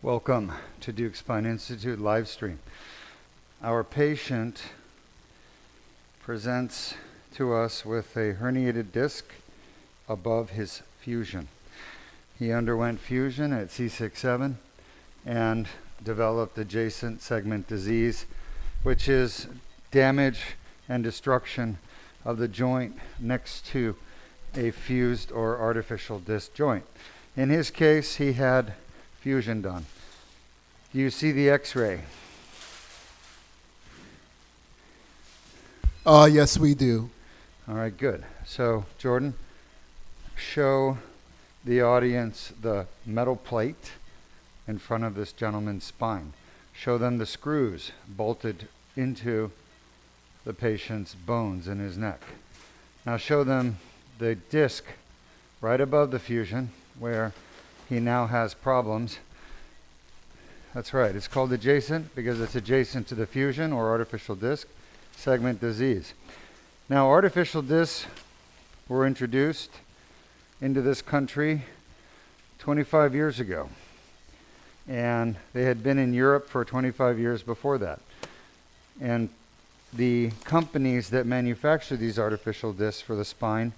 Welcome to Deuk Spine Institute live stream. Our patient presents to us with a herniated disc above his fusion. He underwent fusion at C6-7 and developed adjacent segment disease, which is damage and destruction of the joint next to a fused or artificial disc joint. In his case, he had fusion done. Do you see the x-ray? Yes, we do. All right, good. So, Jordan, show the audience the metal plate in front of this gentleman's spine. Show them the screws bolted into the patient's bones in his neck. Now show them the disc right above the fusion where he now has problems. That's right, it's called adjacent because it's adjacent to the fusion or artificial disc segment disease. Now, artificial discs were introduced into this country 25 years ago, and they had been in Europe for 25 years before that. And the companies that manufacture these artificial discs for the spine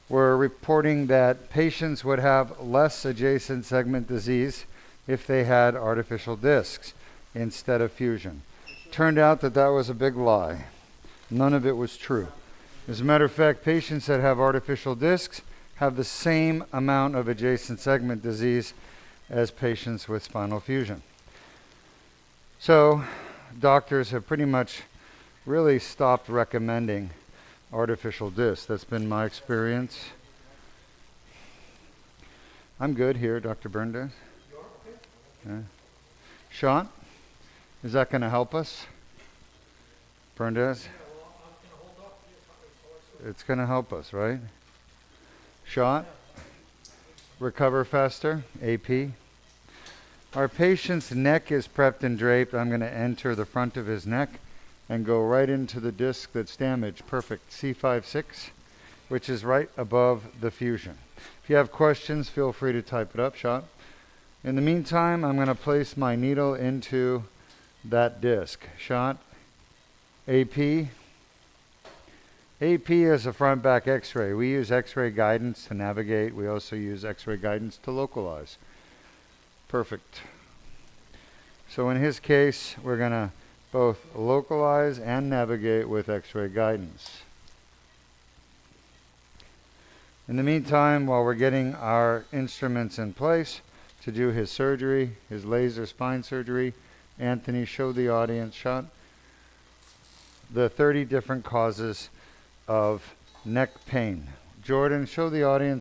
were reporting that patients would have less adjacent segment disease if they had artificial discs instead of fusion. Turned out that that was a big lie. None of it was true. As a matter of fact, patients that have artificial discs have the same amount of adjacent segment disease as patients with spinal fusion. So doctors have pretty much really stopped recommending artificial discs. That's been my experience. I'm good here, Dr. Berndes. Yeah. Sean, is that going to help us? Berndes? It's going to help us, right? Shot? Recover faster? AP? Our patient's neck is prepped and draped. I'm going to enter the front of his neck and go right into the disc that's damaged. Perfect. C5-6, which is right above the fusion. If you have questions, feel free to type it up, Shot. In the meantime, I'm going to place my needle into that disc. Shot. AP. AP is a front back x-ray. We use x-ray guidance to navigate. We also use x-ray guidance to localize. Perfect. So in his case, we're going to both localize and navigate with x-ray guidance. In the meantime, while we're getting our instruments in place to do his surgery, his laser spine surgery, Anthony, show the audience, Shot, the 30 different causes of neck pain. Jordan, show the audience.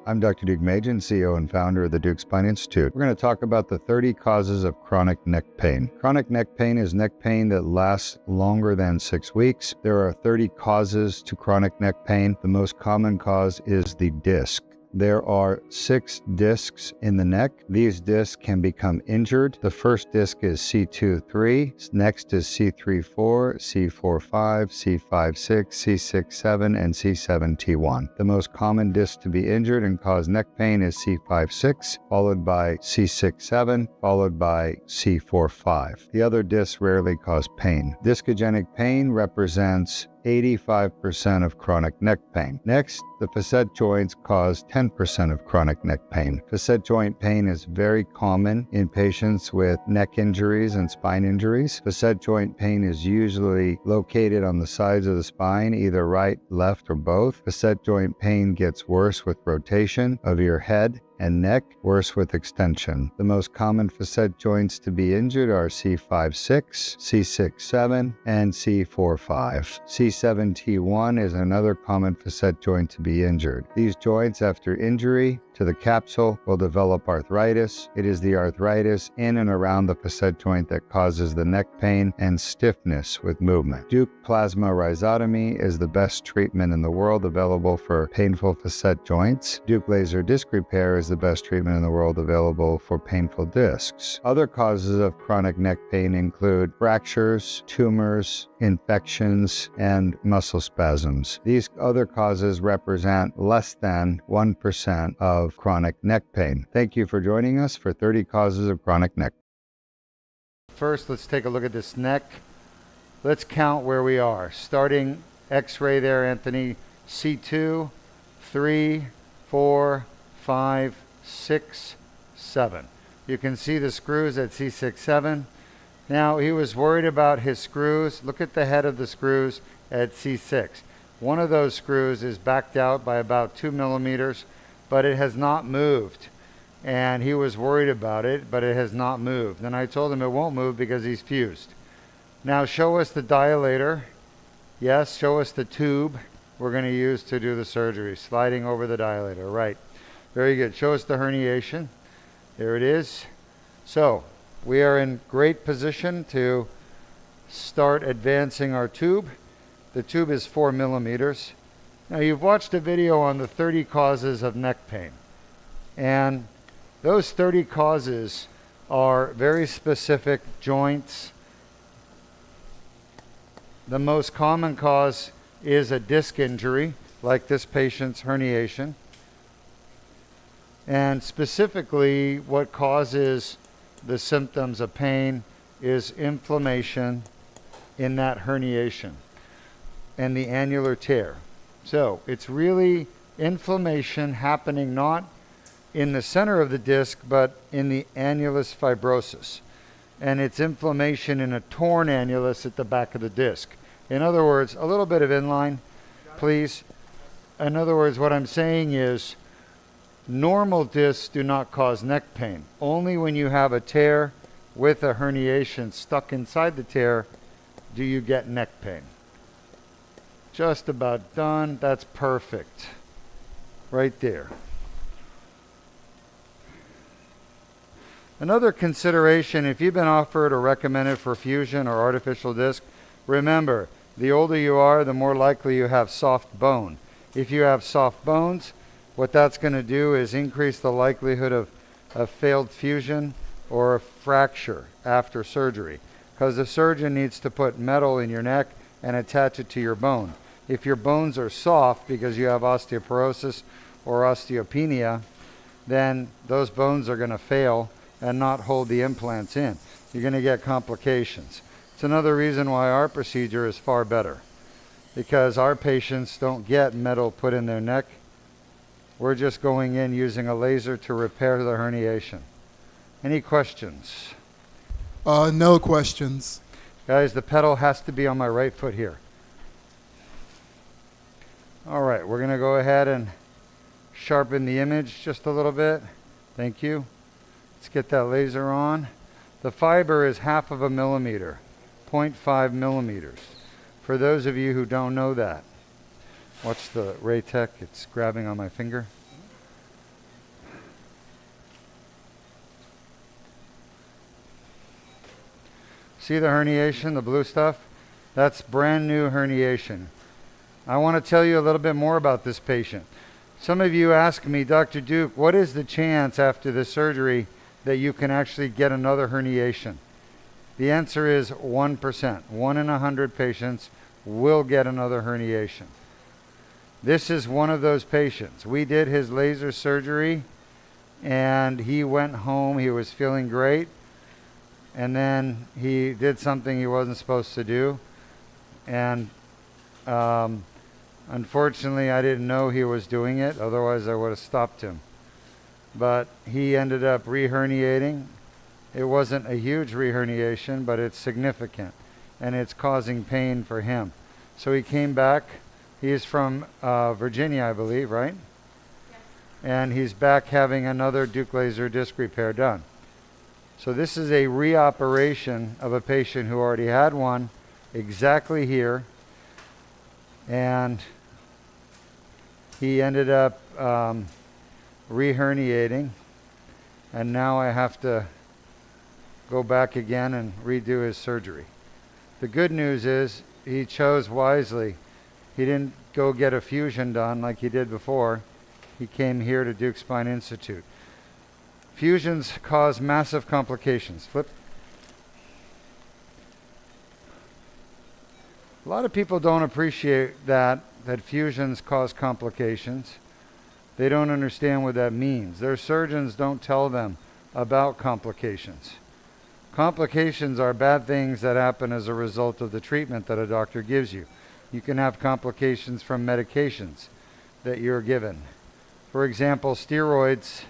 I'm Dr. Deukmedjian, CEO and founder of the Deuk Spine Institute. We're going to talk about the 30 causes of chronic neck pain. Chronic neck pain is neck pain that lasts longer than 6 weeks. There are 30 causes to chronic neck pain. The most common cause is the disc. There are 6 discs in the neck. These discs can become injured. The first disc is C2-3, next is C3-4, C4-5, C5-6, C6-7, and C7-T1. The most common disc to be injured and cause neck pain is C5-6, followed by C6-7, followed by C4-5. The other discs rarely cause pain. Discogenic pain represents 85% of chronic neck pain. Next, the facet joints cause 10% of chronic neck pain. Facet joint pain is very common in patients with neck injuries and spine injuries. Facet joint pain is usually located on the sides of the spine, either right, left, or both. Facet joint pain gets worse with rotation of your head and neck, worse with extension. The most common facet joints to be injured are C5-6, C6-7, and C4-5. C7-T1 is another common facet joint to be injured. These joints, after injury to to the capsule will develop arthritis. It is the arthritis in and around the facet joint that causes the neck pain and stiffness with movement. Deuk plasma rhizotomy is the best treatment in the world available for painful facet joints. Deuk laser disc repair is the best treatment in the world available for painful discs. Other causes of chronic neck pain include fractures, tumors, infections, and muscle spasms. These other causes represent less than 1% of chronic neck pain. Thank you for joining us for 30 causes of chronic neck. First, let's take a look at this neck. Let's count where we are. Starting X-ray there, Anthony. C2, 3, 4, 5, 6, 7. You can see the screws at C6, 7. Now, he was worried about his screws. Look at the head of the screws at C6. One of those screws is backed out by about 2 millimeters, but it has not moved. And he was worried about it, but it has not moved. And I told him it won't move because he's fused. Now, show us the dilator. Yes, show us the tube we're going to use to do the surgery. Sliding over the dilator, right. Very good. Show us the herniation. There it is. So, we are in great position to start advancing our tube. The tube is 4 millimeters. Now, you've watched a video on the 30 causes of neck pain. And those 30 causes are very specific joints. The most common cause is a disc injury, like this patient's herniation. And specifically, what causes the symptoms of pain is inflammation in that herniation and the annular tear. So it's really inflammation happening not in the center of the disc, but in the annulus fibrosus. And it's inflammation in a torn annulus at the back of the disc. In other words, a little bit of inline, please. In other words, what I'm saying is normal discs do not cause neck pain. Only when you have a tear with a herniation stuck inside the tear do you get neck pain. Just about done. That's perfect. Right there. Another consideration, if you've been offered or recommended for fusion or artificial disc, remember, the older you are, the more likely you have soft bone. If you have soft bones, what that's going to do is increase the likelihood of failed fusion or a fracture after surgery, because the surgeon needs to put metal in your neck and attach it to your bone. If your bones are soft because you have osteoporosis or osteopenia, then those bones are going to fail and not hold the implants in. You're going to get complications. It's another reason why our procedure is far better, because our patients don't get metal put in their neck. We're just going in using a laser to repair the herniation. Any questions? No questions. Guys, the pedal has to be on my right foot here. All right, we're going to go ahead and sharpen the image just a little bit. Thank you. Let's get that laser on. The fiber is 1/2 millimeter, 0.5 millimeters. For those of you who don't know that, watch the Raytech, it's grabbing on my finger. See the herniation, the blue stuff? That's brand new herniation. I want to tell you a little bit more about this patient. Some of you ask me, Dr. Deuk, what is the chance after the surgery that you can actually get another herniation? The answer is 1%. 1 in 100 patients will get another herniation. This is one of those patients. We did his laser surgery and he went home. He was feeling great. And then he did something he wasn't supposed to do. And unfortunately, I didn't know he was doing it. Otherwise, I would have stopped him. But he ended up re-herniating. It wasn't a huge re-herniation, but it's significant. And it's causing pain for him. So he came back. He's from Virginia, I believe, right? Yes. And he's back having another Deuk laser disc repair done. So this is a reoperation of a patient who already had one exactly here. And he ended up re-herniating, and now I have to go back again and redo his surgery. The good news is he chose wisely. He didn't go get a fusion done like he did before. He came here to Deuk Spine Institute. Fusions cause massive complications. Flip. A lot of people don't appreciate that fusions cause complications. They don't understand what that means. Their surgeons don't tell them about complications. Complications are bad things that happen as a result of the treatment that a doctor gives you. You can have complications from medications that you're given. For example, steroids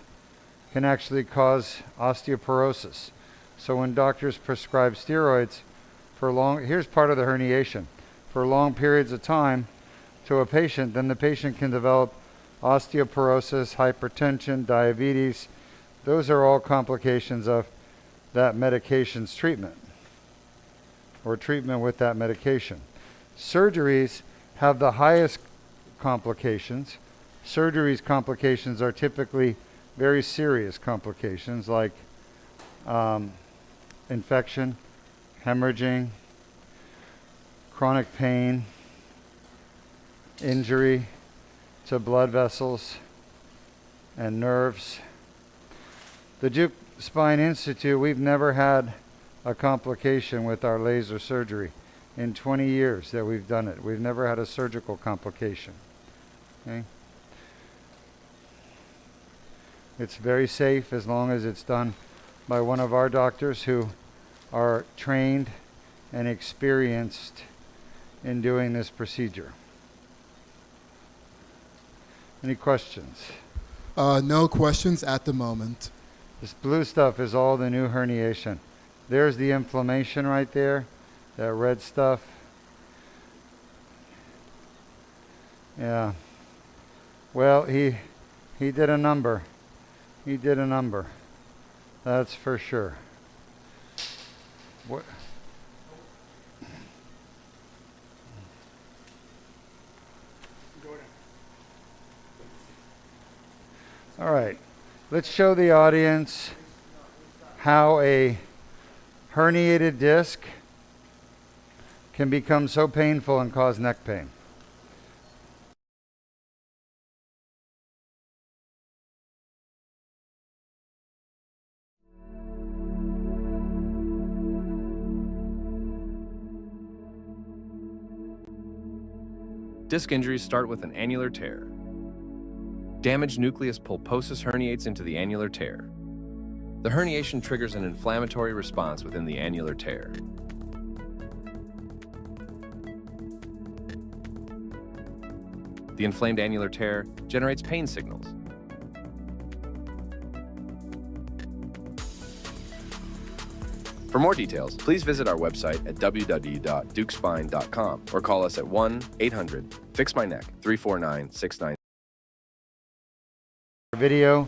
can actually cause osteoporosis. So when doctors prescribe steroids here's part of the herniation, for long periods of time to a patient, then the patient can develop osteoporosis, hypertension, diabetes. Those are all complications of that medication's treatment or treatment with that medication. Surgeries have the highest complications. Surgeries complications are typically very serious complications like infection, hemorrhaging, chronic pain, injury to blood vessels and nerves. The Deuk Spine Institute, we've never had a complication with our laser surgery. In 20 years that we've done it, we've never had a surgical complication. Okay? It's very safe as long as it's done by one of our doctors who are trained and experienced in doing this procedure. Any questions? No questions at the moment. This blue stuff is all the new herniation. There's the inflammation right there, that red stuff. Yeah. Well, he did a number. He did a number. That's for sure. What? All right. Let's show the audience how a herniated disc can become so painful and cause neck pain. Disc injuries start with an annular tear. Damaged nucleus pulposus herniates into the annular tear. The herniation triggers an inflammatory response within the annular tear. The inflamed annular tear generates pain signals. For more details, please visit our website at www.deukspine.com or call us at 1-800-FIX-MY-NECK 349-69. Video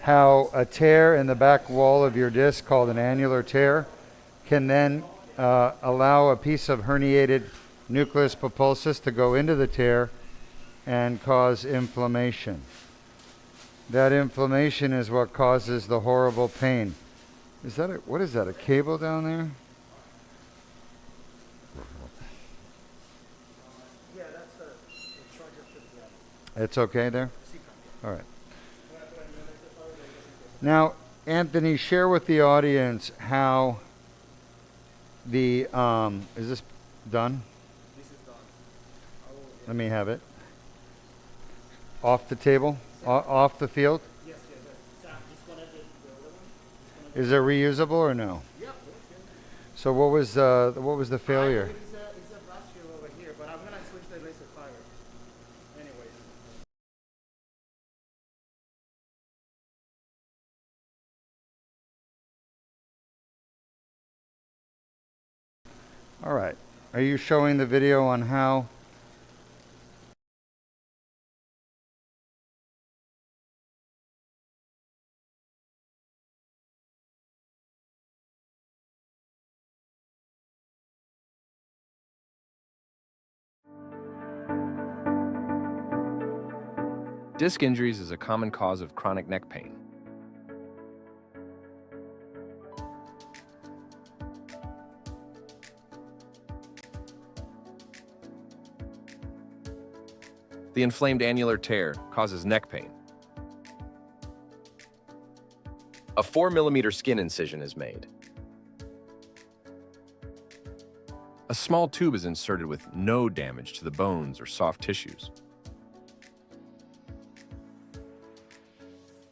how a tear in the back wall of your disc called an annular tear can then allow a piece of herniated nucleus pulposus to go into the tear and cause inflammation. That inflammation is what causes the horrible pain. What is that, a cable down there? Yeah, that's the charger for the grab. It's okay there? CPAP. All right. Now, Anthony, share with the audience how the, is this done? This is done. Let me have it. Off the table? Off the field? Yes, yes, yes. Disconnected the other one. Is it reusable or no? Yeah. So what was the failure? It's a blast shield over here, but I'm gonna switch the laser fire. Anyways. All right. Are you showing the video on how? Disc injuries is a common cause of chronic neck pain. The inflamed annular tear causes neck pain. A 4 mm skin incision is made. A small tube is inserted with no damage to the bones or soft tissues.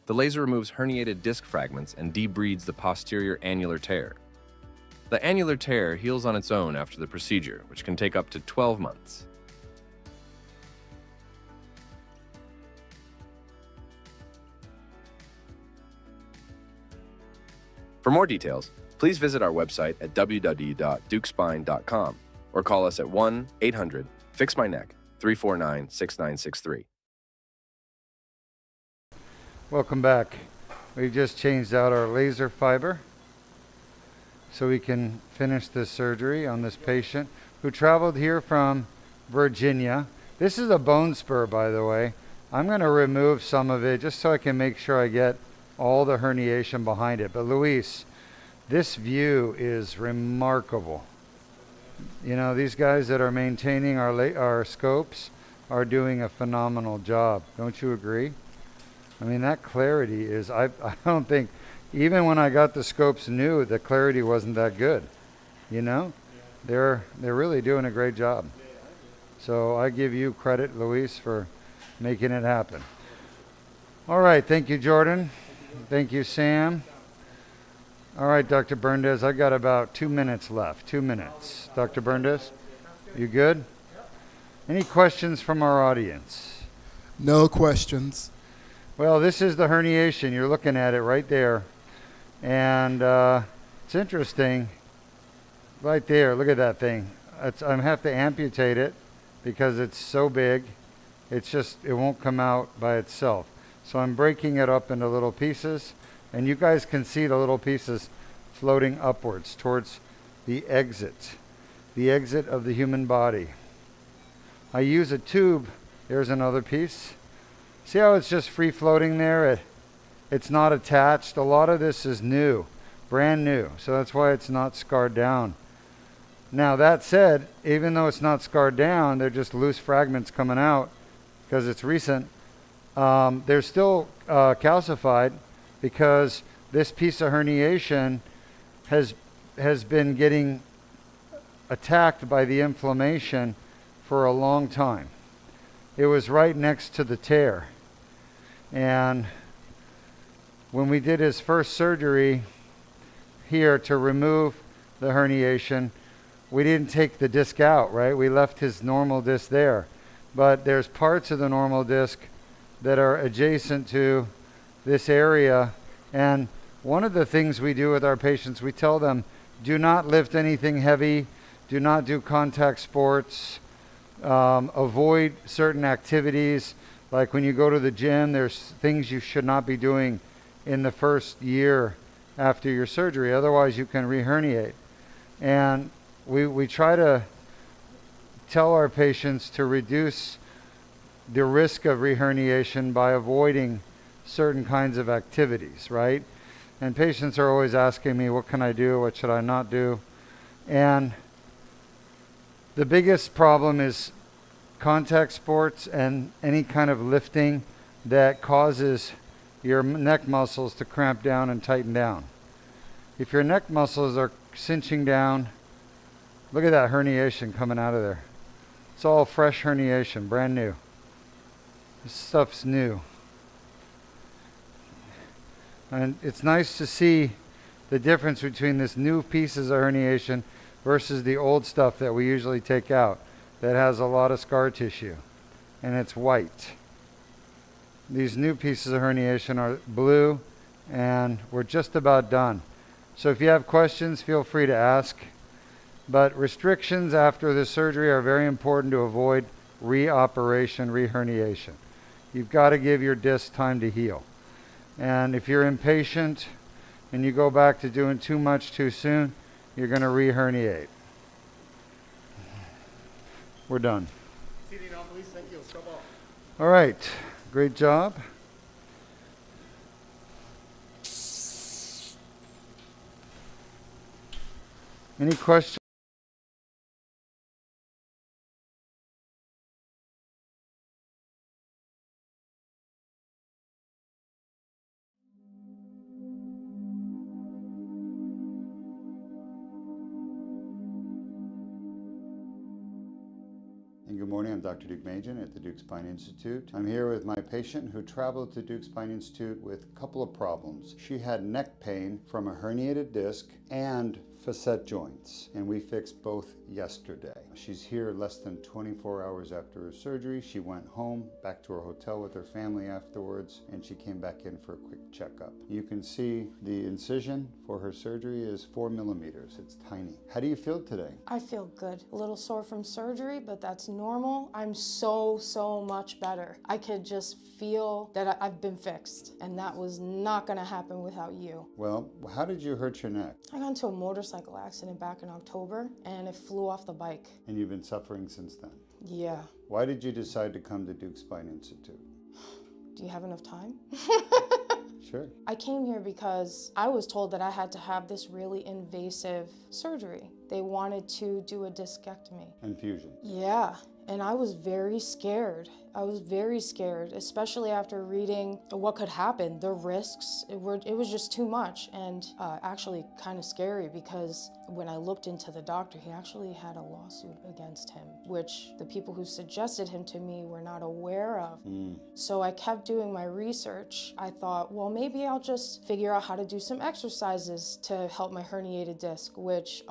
The laser removes herniated disc fragments and debrides the posterior annular tear. The annular tear heals on its own after the procedure, which can take up to 12 months. For more details, please visit our website at www.deukspine.com or call us at 1-800-FIX-MY-NECK 349-6963. Welcome back. We just changed out our laser fiber so we can finish this surgery on this patient who traveled here from Virginia. This is a bone spur, by the way. I'm going to remove some of it just so I can make sure I get all the herniation behind it. But Luis, this view is remarkable. You know, these guys that are maintaining our scopes are doing a phenomenal job. Don't you agree? I mean, that clarity is, I don't think, even when I got the scopes new, the clarity wasn't that good. You know? They're really doing a great job. So I give you credit, Luis, for making it happen. All right, thank you, Jordan. Thank you, Sam. All right, Dr. Berndes, I got about 2 minutes left. 2 minutes. Dr. Berndes, you good? Any questions from our audience? No questions. Well, this is the herniation. You're looking at it right there. And it's interesting. Right there, look at that thing. I have to amputate it because it's so big. It's just, it won't come out by itself. So I'm breaking it up into little pieces. And you guys can see the little pieces floating upwards towards the exit of the human body. I use a tube. There's another piece. See how it's just free floating there? It's not attached. A lot of this is new, brand new. So that's why it's not scarred down. Now that said, even though it's not scarred down, they're just loose fragments coming out because it's recent. They're still calcified because this piece of herniation has been getting attacked by the inflammation for a long time. It was right next to the tear. And when we did his first surgery here to remove the herniation, we didn't take the disc out, right? We left his normal disc there. But there's parts of the normal disc that are adjacent to this area. And one of the things we do with our patients, we tell them, do not lift anything heavy, do not do contact sports, avoid certain activities. Like when you go to the gym, there's things you should not be doing in the first year after your surgery. Otherwise, you can re-herniate. And we try to tell our patients to reduce the risk of re-herniation by avoiding certain kinds of activities, right? And patients are always asking me, what can I do? What should I not do? And the biggest problem is contact sports and any kind of lifting that causes your neck muscles to cramp down and tighten down. If your neck muscles are cinching down, look at that herniation coming out of there. It's all fresh herniation, brand new. This stuff's new. And it's nice to see the difference between this new pieces of herniation versus the old stuff that we usually take out that has a lot of scar tissue, and it's white. These new pieces of herniation are blue, and we're just about done. So if you have questions, feel free to ask. But restrictions after the surgery are very important to avoid re-operation, re-herniation. You've got to give your disc time to heal. And if you're impatient and you go back to doing too much too soon, you're going to re-herniate. We're done. Sitting down, please. Thank you. Stop off. All right. Great job. Any questions? And good morning, I'm Dr. Deukmedjian at the Deuk Spine Institute. I'm here with my patient who traveled to Deuk Spine Institute with a couple of problems. She had neck pain from a herniated disc and facet joints, and we fixed both yesterday. She's here less than 24 hours after her surgery. She went home, back to her hotel with her family afterwards, and she came back in for a quick checkup. You can see the incision for her surgery is 4 millimeters. It's tiny. How do you feel today? I feel good. A little sore from surgery, but that's normal. I'm so much better. I could just feel that I've been fixed, and that was not gonna happen without you. Well, how did you hurt your neck? I got into a motorcycle accident back in October, and it flew off the bike. And you've been suffering since then. Yeah. Why did you decide to come to Deuk Spine Institute? Do you have enough time? Sure. I came here because I was told that I had to have this really invasive surgery. They wanted to do a discectomy. And fusion. Yeah, and I was very scared. I was very scared, especially after reading what could happen, the risks. It was just too much, and actually kind of scary, because when I looked into the doctor, he actually had a lawsuit against him, which the people who suggested him to me were not aware of. So I kept doing my research. I thought, well, maybe I'll just figure out how to do some exercises to help my herniated disc, which,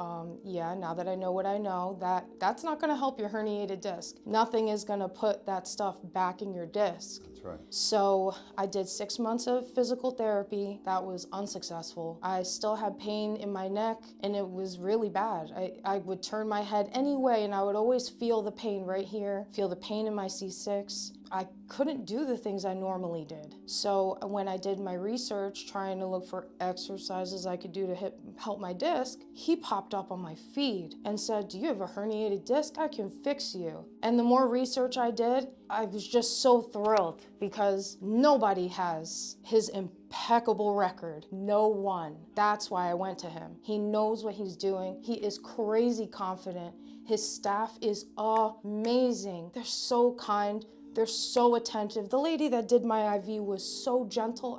yeah, now that I know what I know, that's not gonna help your herniated disc. Nothing is gonna put that stuff back in your disc. That's right. So I did 6 months of physical therapy. That was unsuccessful. I still had pain in my neck, and it was really bad. I would turn my head anyway, and I would always feel the pain right here, feel the pain in my C6. I couldn't do the things I normally did. So when I did my research, trying to look for exercises I could do to help my disc, he popped up on my feed and said, "Do you have a herniated disc? I can fix you." And the more research I did, I was just so thrilled, because nobody has his impeccable record. No one. That's why I went to him. He knows what he's doing. He is crazy confident. His staff is amazing. They're so kind. They're so attentive. The lady that did my IV was so gentle.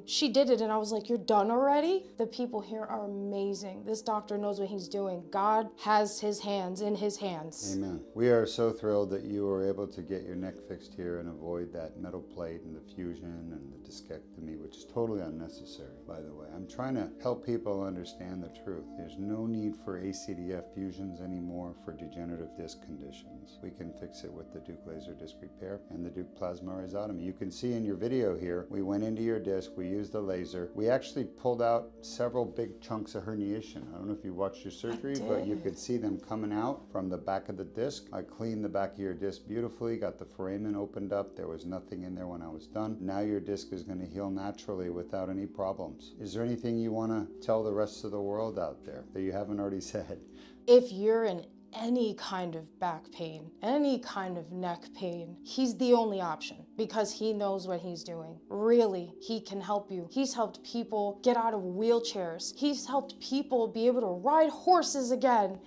She did it, and I was like, "You're done already?" The people here are amazing. This doctor knows what he's doing. God has his hands in his hands. Amen. We are so thrilled that you were able to get your neck fixed here and avoid that metal plate and the fusion and the discectomy, which is totally unnecessary, by the way. I'm trying to help people understand the truth. There's no need for ACDF fusions anymore for degenerative disc conditions. We can fix it with the Deuk laser disc repair and the Deuk plasma rhizotomy. You can see in your video here, we went into your disc, we used the laser. We actually pulled out several big chunks of herniation. I don't know if you watched your surgery, but you could see them coming out from the back of the disc. I cleaned the back of your disc beautifully, got the foramen opened up. There was nothing in there when I was done. Now your disc is going to heal naturally without any problems. Is there anything you want to tell the rest of the world out there that you haven't already said? If you're in any kind of back pain, any kind of neck pain, he's the only option, because he knows what he's doing. Really, he can help you. He's helped people get out of wheelchairs. He's helped people be able to ride horses again.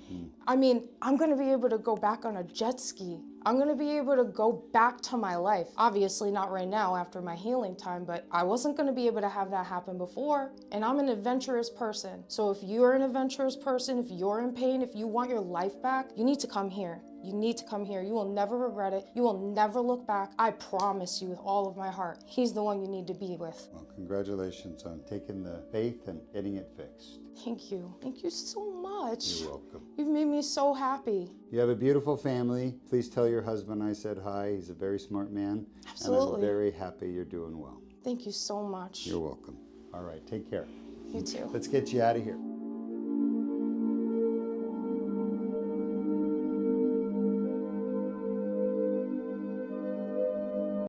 I mean, I'm gonna be able to go back on a jet ski. I'm gonna be able to go back to my life. Obviously not right now after my healing time, but I wasn't gonna be able to have that happen before. And I'm an adventurous person. So if you're an adventurous person, if you're in pain, if you want your life back, you need to come here. You need to come here. You will never regret it. You will never look back. I promise you with all of my heart. He's the one you need to be with. Well, congratulations on taking the faith and getting it fixed. Thank you. Thank you so much. You're welcome. You've made me so happy. You have a beautiful family. Please tell your husband I said hi. He's a very smart man. Absolutely. And I'm very happy you're doing well. Thank you so much. You're welcome. All right, take care. You too. Let's get you out of here.